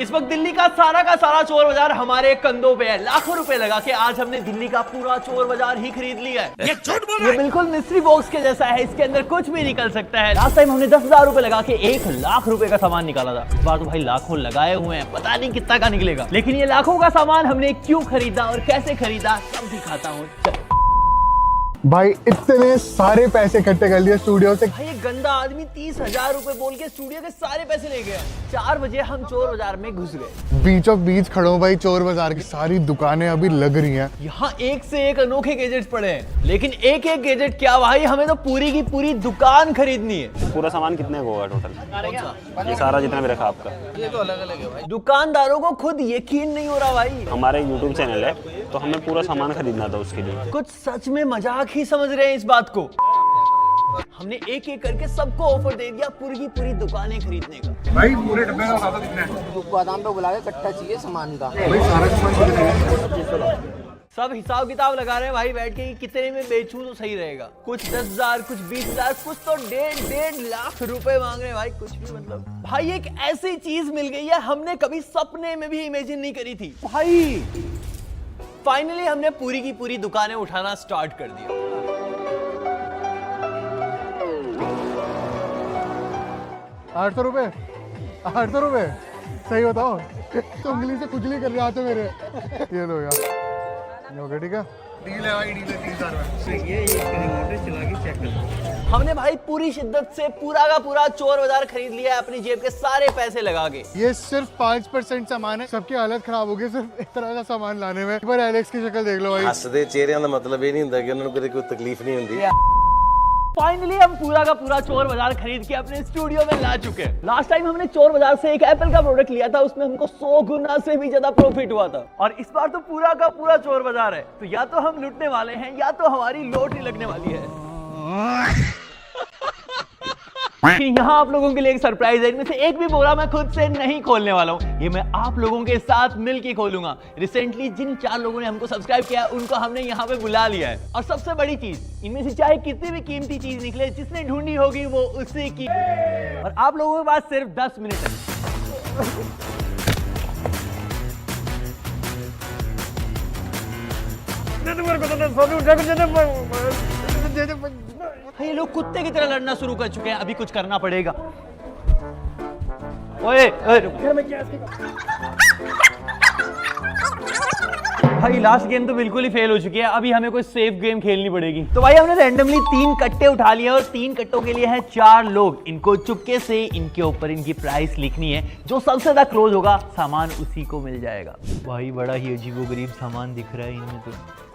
इस वक्त दिल्ली का सारा चोर बाजार हमारे कंधों पे है। लाखों रुपए लगा के आज हमने दिल्ली का पूरा चोर बाजार ही खरीद लिया है। ये झूठ बोल रहा है। ये बिल्कुल मिस्ट्री बॉक्स के जैसा है, इसके अंदर कुछ भी निकल सकता है। लास्ट टाइम हमने 10,000 रुपए लगा के 1 लाख रुपए का सामान निकाला था। इस बार तो भाई लाखों लगाए हुए हैं, पता नहीं कितना का निकलेगा। लेकिन ये लाखों का सामान हमने क्यों खरीदा और कैसे खरीदा सब दिखाता हूँ। भाई इतने सारे पैसे इकट्ठे कर लिए स्टूडियो से। भाई ये गंदा आदमी 30,000 रुपए बोल के स्टूडियो के सारे पैसे ले गया। 4 बजे हम चोर बाजार में घुस गए। बीच ऑफ बीच खड़ो भाई चोर बाजार की सारी दुकानें अभी लग रही हैं। यहाँ एक से एक अनोखे गैजेट्स पड़े हैं, लेकिन एक एक गैजेट क्या भाई, हमें तो पूरी की पूरी दुकान खरीदनी है। पूरा सामान कितने का होगा टोटल? ये सारा जितना भी रखा आपका, ये तो अलग अलग है भाई। दुकानदारों को खुद यकीन नहीं हो रहा भाई। हमारा एक यूट्यूब चैनल है तो हमें पूरा सामान खरीदना था उसके लिए। कुछ सच में मजाक ही समझ रहे हैं इस बात को। हमने एक एक करके सबको ऑफर दे दिया पूरी की पूरी दुकानें खरीदने का। भाई पूरे डब्बे का सादा कितना है? बादाम पे बुला के कट्टा चाहिए सामान का। भाई सारा सामान कितना है? सब हिसाब किताब लगा रहे हैं भाई बैठ के, कितने में बेचूं तो सही रहेगा। कुछ 10,000, कुछ 20,000, कुछ तो 1.5 लाख रुपए मांग रहे हैं भाई। कुछ भी मतलब भाई एक ऐसी चीज मिल गई है हमने कभी सपने में भी इमेजिन नहीं करी थी भाई। फाइनली हमने पूरी की पूरी दुकानें उठाना स्टार्ट कर दिया। 800 रुपए 800 रुपए सही बताओ। तो उंगली से खुजली कर रहे हाथ मेरे। ये लो यार, हो गया ठीक है। डील है भाई, डील है 30,000 में। ये रिमोट चला के चेक कर। हमने भाई पूरी शिद्दत से पूरा का पूरा चोर बाजार खरीद लिया है अपनी जेब के सारे पैसे लगा के। ये सिर्फ 5% सामान है, सबकी हालत खराब हो गई सिर्फ इस तरह का सामान लाने में। पर एलेक्स की शक्ल देख लो भाई। हसदे चेहरिਆਂ ਦਾ मतलब ये नहीं ਹੁੰਦਾ कि उन्होंने कोई तकलीफ नहीं होती। फाइनली हम पूरा का पूरा चोर बाजार खरीद के अपने स्टूडियो में ला चुके हैं। लास्ट टाइम हमने चोर बाजार से एक एप्पल का प्रोडक्ट लिया था, उसमें हमको 100 गुना से भी ज्यादा प्रॉफिट हुआ था। और इस बार तो पूरा का पूरा चोर बाजार है, तो या तो हम लुटने वाले हैं या तो हमारी लॉटरी लगने वाली है। यहाँ आप लोगों के लिए एक सरप्राइज है। इनमें से एक भी बोरा मैं खुद से नहीं खोलने वाला हूँ, ये मैं आप लोगों के साथ मिलके खोलूंगा। रिसेंटली जिन 4 लोगों ने हमको सब्सक्राइब किया उनको हमने यहाँ पे बुला लिया है। और सबसे बड़ी चीज, इनमें से चाहे कितनी भी कीमती चीज निकले, जिसने ढूंढी होगी वो उसी की। और आप लोगों के पास सिर्फ 10 मिनट है। ये लोग कुत्ते की तरह लड़ना शुरू कर चुके हैं, अभी कुछ करना पड़ेगा। ओए, भाई लास्ट गेम तो बिल्कुल ही फेल हो चुकी है, अभी हमें कोई सेफ गेम खेलनी पड़ेगी। तो भाई हमने रैंडमली 3 कट्टे उठा लिए और 3 कट्टों के लिए हैं 4 लोग। इनको चुपके से इनके ऊपर इनकी प्राइस लिखनी है, जो सबसे ज्यादा क्लोज होगा सामान उसी को मिल जाएगा। भाई बड़ा ही अजीबोगरीब सामान दिख रहा है इनमें तो।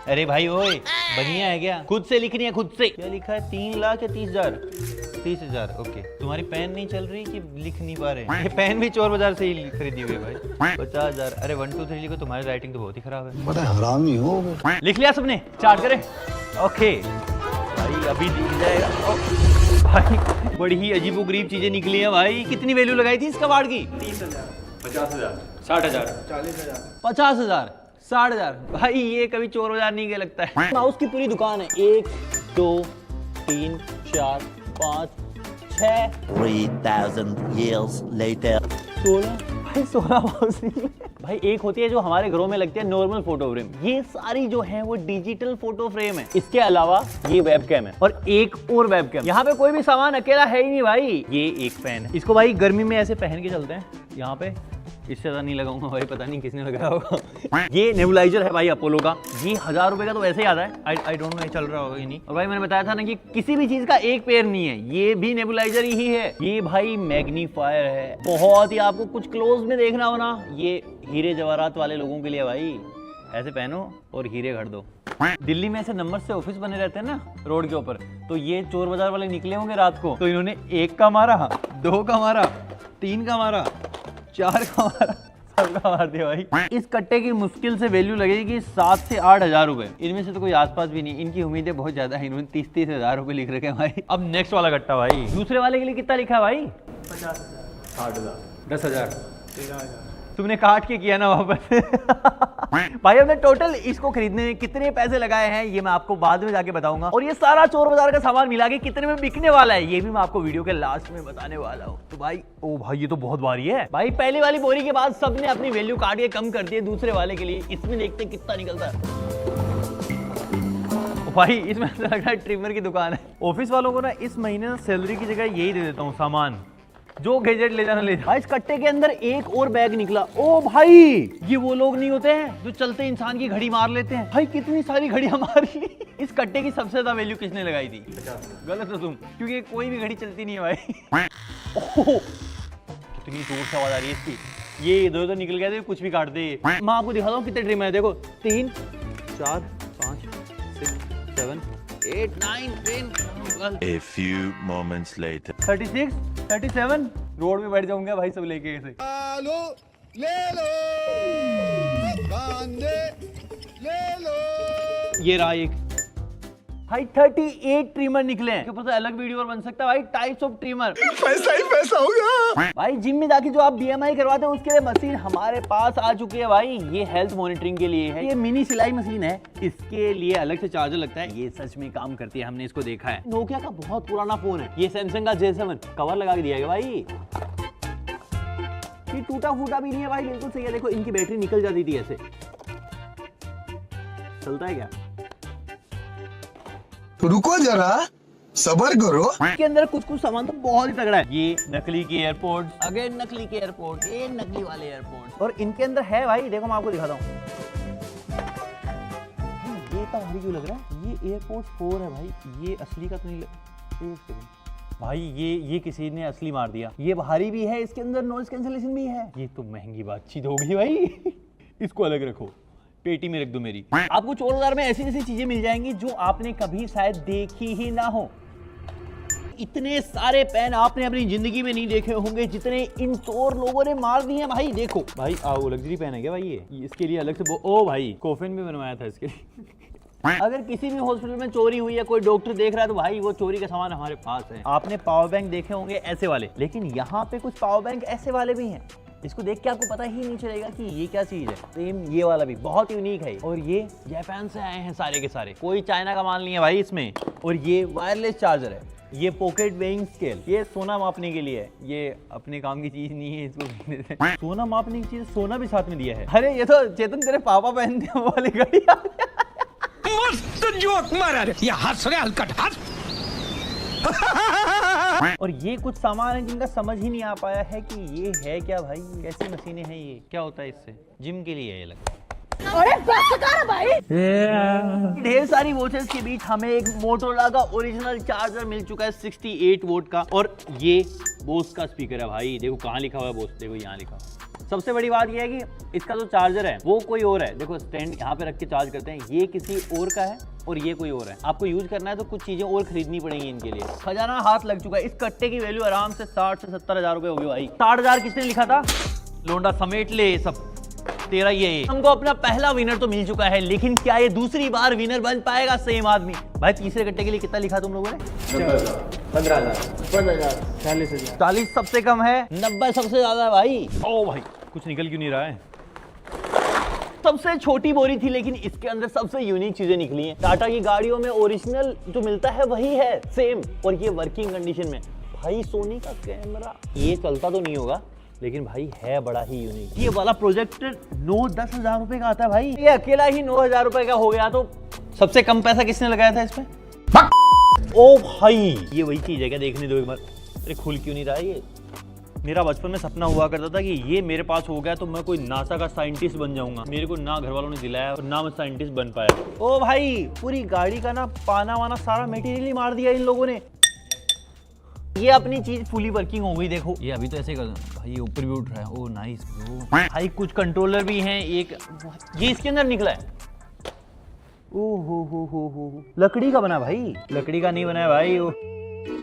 अरे भाई ओए, बढ़िया है क्या? खुद से लिखनी है, खुद से। क्या लिखा है? 3 लाख या 30,000? 30,000। ओके, तुम्हारी पेन नहीं चल रही कि लिख नहीं पा रहे? ये पेन भी चोर बाजार से ही खरीदी हुई है भाई। 50,000। अरे 1 2 3 लिखो, तुम्हारी राइटिंग तो बहुत ही खराब है। बड़ा हरामी हो। लिख लिया सबने? स्टार्ट करें? ओके भाई, अभी दिख जाएगा। भाई बड़ी ही अजीबोगरीब चीजें निकली हैं भाई। कितनी वैल्यू लगाई थी इस कबाड़ की? 30,000, 50,000, 60,000, 40,000, 50,000, 60,000। भाई ये कभी चोर बाजार नहीं गया लगता है। माउस की पूरी दुकान है। 1 2 3 4 5 6 3,000 years later. 16। भाई 16 माउस भाई। एक होती है जो हमारे घरों में लगती है नॉर्मल फोटो फ्रेम, ये सारी जो है वो डिजिटल फोटो फ्रेम है। इसके अलावा ये वेबकैम है और एक और वेबकैम। यहाँ पे कोई भी सामान अकेला है ही नहीं भाई। ये एक फैन है, इसको भाई गर्मी में ऐसे पहन के चलते हैं यहाँ पे। इससे ज्यादा नहीं लगाऊंगा भाई, पता नहीं किसने लगाया होगा। ये नेबुलाइजर है भाई अपोलो का, ये 1000 रुपए का तो वैसे ही आता है। आई डोंट नो चल रहा होगा कि नहीं। और भाई मैंने बताया था ना कि किसी भी चीज का एक पेयर नहीं है, ये भी नेबुलाइजर ही है। ये भाई मैग्नीफायर है, बहुत ही आपको कुछ क्लोज में देखना हो ना, ये हीरे जवाहरात वाले लोगों के लिए भाई। ऐसे पहनो और हीरे घड़ दो। दिल्ली में ऐसे नंबर से ऑफिस बने रहते हैं ना रोड के ऊपर, तो ये चोर बाजार वाले निकले होंगे रात को, तो इन्होंने 1 का मारा, 2 का मारा, 3 का मारा, 4 का मारा, सबका मार दिया भाई। इस कट्टे की मुश्किल से वैल्यू लगेगी 7 से 8,000 रुपए। इनमें से तो कोई आसपास भी नहीं, इनकी उम्मीदें बहुत ज्यादा है। इन्होंने 30,000 रुपए लिख रखे हैं भाई। अब नेक्स्ट वाला कट्टा भाई, दूसरे वाले के लिए कितना लिखा है भाई? 50,000, 60,000, 10,000, तुमने काट के किया ना वापस। भाई हमने टोटल इसको खरीदने में कितने पैसे लगाए हैं ये मैं आपको बाद में जाके बताऊंगा, और ये सारा चोर बाजार का सामान मिला के कितने में बिकने वाला है ये भी मैं आपको वीडियो के लास्ट में बताने वाला हूँ। तो भाई ओ भाई ये तो बहुत भारी है भाई। पहली वाली बोरी के बाद सबने अपनी वैल्यू काट के कम कर दी है दूसरे वाले के लिए। इसमें देखते हैं कितना निकलता है। भाई इसमें लग रहा है ट्रिमर की दुकान है। ऑफिस वालों को ना इस महीने ना सैलरी की जगह यही दे देता हूँ सामान, जो गैजेट ले जाना ले जा। भाई इस कट्टे के अंदर एक और बैग निकला। ओ भाई ये वो लोग नहीं होते हैं जो चलते इंसान की घड़ी मार लेते हैं। भाई कितनी सारी घड़ियां मारी। इस कट्टे की सबसे ज्यादा वैल्यू किसने लगाई थी? गलत हो तुम, क्योंकि कोई भी घड़ी चलती नहीं है भाई। ओह कितनी जोर से आवाज आ रही है इसकी। ये इधर उधर निकल गया थे, कुछ भी काट दे। मैं आपको दिखाता हूँ कितने ट्रिमर है। देखो 3 4 5 6 7 8 9 10 12 A few moments later. 36 37 road में बैठ जाऊंगा भाई सब लेके ऐसे। ये रहा एक भाई 38 ट्रिमर निकले हैं। ऊपर से अलग वीडियो और बन सकता है भाई। टाइप्स ऑफ ट्रिमर, पैसा ही पैसा होगा भाई। जिम में जाके जो आप BMI करवाते हैं उसके लिए मशीन हमारे पास आ चुकी है भाई। ये हेल्थ मॉनिटरिंग के लिए है। ये मिनी सिलाई मशीन है, इसके लिए अलग से चार्जर लगता है। ये सच में काम करती है, हमने इसको देखा है। नोकिया का बहुत पुराना फोन है ये, सैमसंग का J7 कवर लगा के दिया गया भाई। ये टूटा फूटा भी नहीं है भाई, बिल्कुल सही है। देखो इनकी बैटरी निकल जाती थी ऐसे। चलता है क्या? रुको जरा सबर करो। इसके अंदर कुछ कुछ सामान तो बहुत ही तगड़ा है। ये नकली के एयरपोर्ट, अगेन नकली के एयरपोर्ट, ये नकली वाले एयरपोर्ट। और इनके अंदर है भाई, देखो मैं आपको दिखाता हूँ। ये इतना भारी क्यों लग रहा है? ये एयरपोर्ट 4 है भाई, ये असली का तो नहीं भाई। ये किसी ने असली मार दिया। ये भारी भी है, इसके अंदर नॉइज कैंसलेशन भी है। ये तो महंगी बातचीत होगी भाई। इसको अलग रखो, पेटी में रख दो मेरी। आपको चोर बाजार में ऐसी ऐसी चीजें मिल जाएंगी जो आपने कभी शायद देखी ही ना हो। इतने सारे पेन आपने अपनी जिंदगी में नहीं देखे होंगे जितने इन चोर लोगों ने मार दिए हैं भाई। देखो भाई वो लग्जरी पेन है क्या भाई? ये इसके लिए अलग से ओ भाई कोफिन भी बनवाया था इसके लिए। अगर किसी भी हॉस्पिटल में चोरी हुई है, कोई डॉक्टर देख रहा है, तो भाई वो चोरी का सामान हमारे पास है। आपने पावर बैंक देखे होंगे ऐसे वाले, लेकिन यहाँ पे कुछ पावर बैंक ऐसे वाले भी हैं। इसको देख के आपको पता ही नहीं चलेगा कि ये क्या चीज है। सेम ये वाला भी बहुत यूनिक है, और ये जापान से आए हैं सारे के सारे, कोई चाइना का माल नहीं है भाई इसमें। और ये वायरलेस चार्जर है, ये पॉकेट वेइंग स्केल, ये सोना मापने के लिए है। ये अपने काम की चीज नहीं है, इसको सोना मापने की चीज, सोना भी साथ में दिया है। अरे ये तो चेतन तेरे पापा पहनते हैं वो वाली घड़ी। मस्त जोक मारा रे, ये हंस रहे हलकट हंस। और ये कुछ सामान है जिनका समझ ही नहीं आ पाया है कि ये है क्या भाई, कैसी मशीनें हैं, ये क्या होता है इससे? जिम के लिए ये लगता है। अरे भाई ढेर सारी वॉचेस के बीच हमें एक मोटोरोला का ओरिजिनल चार्जर मिल चुका है 68 वोल्ट का, और ये बोस का स्पीकर है भाई। देखो कहाँ लिखा हुआ है बोस, देखो यहाँ लिखा हुआ। सबसे बड़ी बात यह है कि इसका जो चार्जर है वो कोई और है। देखो स्टैंड यहाँ पे रख के चार्ज करते हैं, ये किसी और का है और ये कोई और है। आपको यूज करना है तो कुछ चीजें और खरीदनी पड़ेंगी इनके लिए। खजाना हाथ लग चुका है। इस कट्टे की वैल्यू आराम से 60 से 70 हजार रुपए होगी भाई। 60,000 किसने लिखा था? लोंडा समेट ले सब तेरा। ये हमको अपना पहला विनर तो मिल चुका है, लेकिन क्या ये दूसरी बार विनर बन पाएगा सेम आदमी? भाई तीसरे कट्टे के लिए कितना लिखा तुम लोगों ने? 40,000 40 सबसे कम है, 90 सबसे ज्यादा है भाई। ओ भाई कुछ निकल क्यों नहीं रहा है? सबसे छोटी बोरी थी, लेकिन इसके अंदर सबसे यूनिक चीजें निकली हैं। टाटा की गाड़ियों में ओरिजिनल जो मिलता है वही है सेम, और ये वर्किंग कंडीशन में। भाई सोनी का कैमरा, ये चलता तो नहीं होगा लेकिन भाई है बड़ा ही यूनिक। ये वाला प्रोजेक्टर 9-10 हजार रुपए का आता है भाई। ये अकेला ही 9,000 रुपए का हो गया। तो सबसे कम पैसा किसने लगाया था इसमें? ओ भाई ये वही चीज है क्या? देखने दो एक बार। अरे खुल क्यों नहीं रहा है ये? मेरा बचपन में सपना हुआ करता था कि ये मेरे पास हो गया तो मैं कोई नासा का साइंटिस्ट बन जाऊंगा। मेरे को ना घर वालों ने दिलाया और ना मैं साइंटिस्ट बन पाया। ओ भाई पूरी गाड़ी का ना पाना वाना सारा मटेरियल ही मार दिया इन लोगों ने। ये अपनी चीज फुली वर्किंग हो गई। देखो ये अभी तो ऐसे कर भाई, ये ऊपर भी उठ रहा है। ओ नाइस भाई। कुछ कंट्रोलर भी हैं। एक ये इसके अंदर निकला है। ओ हो लकड़ी का बना भाई, लकड़ी का नहीं बना है भाई।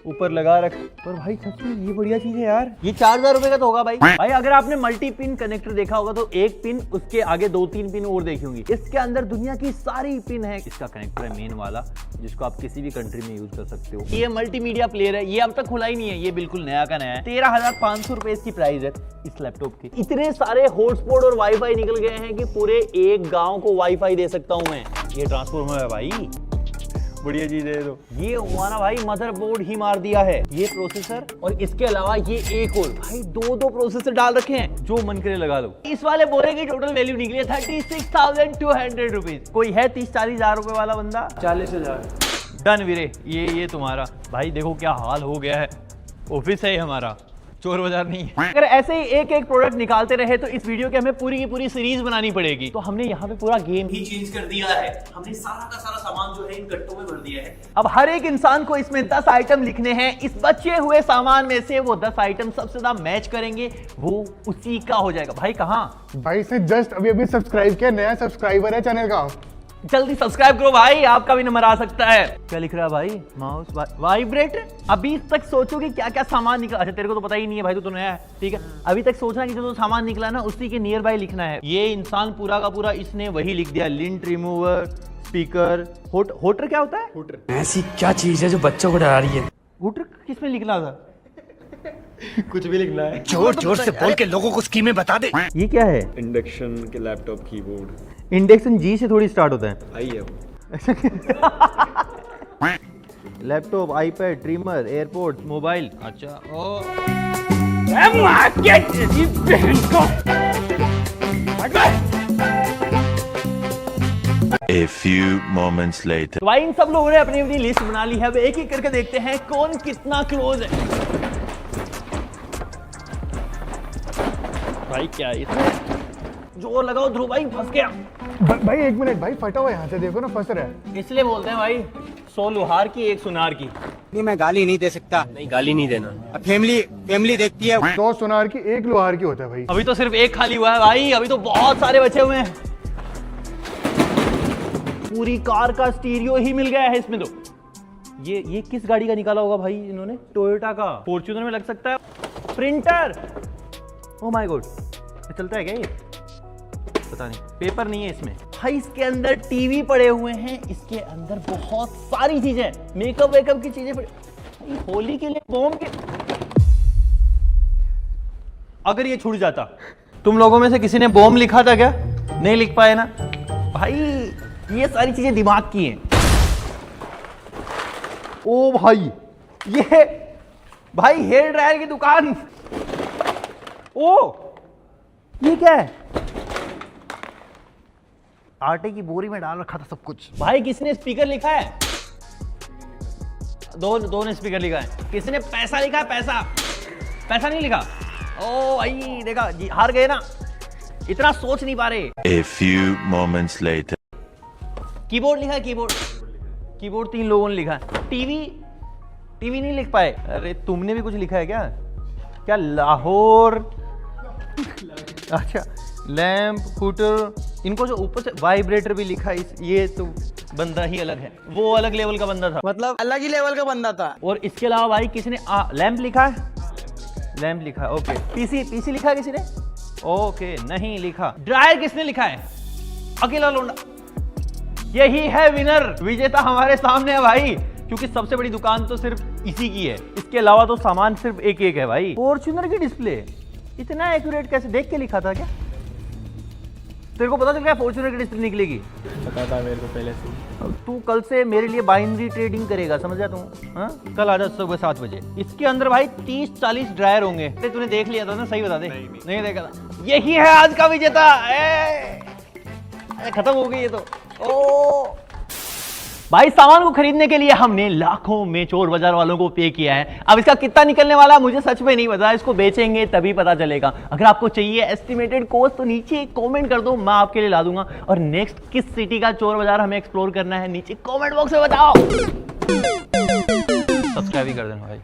ऊपर लगा रख। पर भाई सच में ये बढ़िया चीज है यार। ये 4000 रुपए का तो होगा भाई। भाई अगर आपने मल्टी पिन कनेक्टर देखा होगा तो एक पिन उसके आगे 2-3 पिन और देखी होंगी। इसके अंदर दुनिया की सारी पिन है। इसका कनेक्टर है मेन वाला, जिसको आप किसी भी कंट्री में यूज कर सकते हो। ये मल्टीमीडिया प्लेयर है, ये अब तक खुला ही नहीं है, ये बिल्कुल नया का नया है। 13,500 रुपए इसकी प्राइस है इस लैपटॉप की। इतने सारे हॉटस्पॉट और वाईफाई निकल गए हैं कि पूरे एक गांव को वाईफाई दे सकता हूं मैं। ये ट्रांसफॉर्मर है भाई, बढ़िया चीज है। तो ये हुआ ना भाई, मदरबोर्ड ही मार दिया है। ये प्रोसेसर और इसके अलावा ये एक और भाई 2 प्रोसेसर डाल रखे हैं, जो मन करे लगा लो। इस वाले बोले की टोटल वैल्यू निकली है 36,200 रुपीज। कोई है 30-40 हजार रुपए वाला बंदा? 40,000 डन वीरे, ये तुम्हारा। भाई देखो क्या हाल हो गया है, ऑफिस है हमारा, चोर बाजार नहीं है। अगर ऐसे ही एक एक प्रोडक्ट निकालते रहे तो इस वीडियो की हमें पूरी की पूरी सीरीज बनानी पड़ेगी। तो हमने यहाँ पे पूरा गेम ही चेंज कर दिया है। हमने सारा का सारा सामान जो है इन कट्टों में भर दिया है। अब हर एक इंसान को इसमें 10 आइटम लिखने हैं। इस बचे हुए सामान में से वो 10 आइटम सबसे ज्यादा मैच करेंगे, वो उसी का हो जाएगा। भाई कहाँ? भाई इसने जस्ट अभी सब्सक्राइब किया, नया सब्सक्राइबर है चैनल का। जल्दी सब्सक्राइब करो भाई, आपका भी नंबर आ सकता है। क्या लिख रहा है भाई? Mouse vibrate. अभी तक सोचो कि क्या क्या सामान निकला। अच्छा तेरे को तो पता ही नहीं है भाई, तो नया है, ठीक है। अभी तक सोचना कि जो सामान निकला ना उसी के नियर बाय लिखना है। ये इंसान पूरा का पूरा इसने वही लिख दिया, लिंट रिमूवर, स्पीकर। होटर क्या होता है? होटर ऐसी क्या चीज है जो बच्चों को डरा रही है? होटर किसमें लिखना था? कुछ भी लिखना है, जोर जोर से बोल के लोगों को स्कीमें बता दे। ये क्या है? इंडक्शन के लैपटॉप कीबोर्ड। इंडक्शन जी से थोड़ी स्टार्ट होता है। आई है laptop, iPad, trimmer, airport, mobile. अच्छा ओ A few moments later. तो भाई इन सब लोगों ने अपनी अपनी लिस्ट बना ली है। अब एक एक करके देखते हैं कौन कितना क्लोज है। भाई क्या इसमें जोर लगाओ ध्रुव भाई, फंस गया। भाई 1 मिनट भाई, फटा हुआ यहाँ से देखो ना, फंस रहा है। इसलिए बोलते हैं भाई 100 लोहार की 1 सुनार की। नहीं मैं गाली नहीं दे सकता। नहीं, गाली नहीं देना। अब फैमिली देखती है। 100 सुनार की 1 लोहार की होता है भाई। अभी तो सिर्फ एक खाली हुआ है भाई, अभी तो बहुत सारे बचे हुए हैं। पूरी कार का स्टीरियो ही मिल गया है इसमें। तो ये किस गाड़ी का निकाला होगा भाई इन्होंने? टोयोटा का, फॉर्च्यूनर में लग सकता है। प्रिंटर, ओह माय गॉड, ये चलता है क्या ये? पता नहीं, पेपर नहीं है इसमें भाई। इसके अंदर टीवी पड़े हुए हैं, इसके अंदर बहुत सारी चीजें, मेकअप वेकअप की चीजें पड़ी। होली के लिए बॉम्ब के। अगर ये छूट जाता, तुम लोगों में से किसी ने बॉम्ब लिखा था क्या? नहीं लिख पाए ना भाई। ये सारी चीजें दिमाग की हैं। ओ भाई, ये भाई हेयर ड्रायर की दुकान। ओ ये क्या है? आटे की बोरी में डाल रखा था सब कुछ। भाई किसने स्पीकर लिखा है? दो ने स्पीकर लिखा है। किसने पैसा लिखा है? पैसा नहीं लिखा। ओ भाई देखा जी, हार गए ना, इतना सोच नहीं पा रहे। A few moments later. Keyboard लिखा है, कीबोर्ड 3 लोगों ने लिखा है। टीवी नहीं लिख पाए। अरे तुमने भी कुछ लिखा है क्या लाहौर? अच्छा, लैंप, स्कूटर, इनको जो ऊपर से वाइब्रेटर भी लिखा है। ये तो बंदा ही अलग है, वो अलग लेवल का बंदा था, मतलब अलग ही लेवल का बंदा था। और इसके अलावा भाई किसी ने लैंप लिखा है? लैंप लिखा है, ओके। पीसी लिखा है किसी ने? ओके, नहीं लिखा। ड्रायर किसने लिखा है? अकेला लोंडा। यही है विनर, विजेता हमारे सामने है भाई, क्योंकि सबसे बड़ी दुकान तो सिर्फ इसी की है। इसके अलावा तो सामान सिर्फ एक है भाई। फॉर्च्यूनर की डिस्प्ले इतना एक्यूरेट कैसे? देख के लिखा था क्या? तेरे को पता चल गया फॉर्च्यूनर की डिस्प्ले निकलेगी? पता था मेरे को पहले से। तू कल से मेरे लिए बाइनरी ट्रेडिंग करेगा, समझ जा तू? हाँ, कल आ जा सुबह 7 बजे। इसके अंदर भाई 30-40 ड्रायर होंगे। तूने देख लिया था ना? सही बता दे। नहीं देखा था। यही है आज का विजेता। खत्म हो गई ये तो। ओ भाई, सामान को खरीदने के लिए हमने लाखों में चोर बाजार वालों को पे किया है। अब इसका कितना निकलने वाला मुझे सच में नहीं पता, इसको बेचेंगे तभी पता चलेगा। अगर आपको चाहिए एस्टिमेटेड कॉस्ट तो नीचे कमेंट कर दो, मैं आपके लिए ला दूंगा। और नेक्स्ट किस सिटी का चोर बाजार हमें एक्सप्लोर करना है नीचे कमेंट बॉक्स में बताओ। सब्सक्राइब ही कर देना भाई।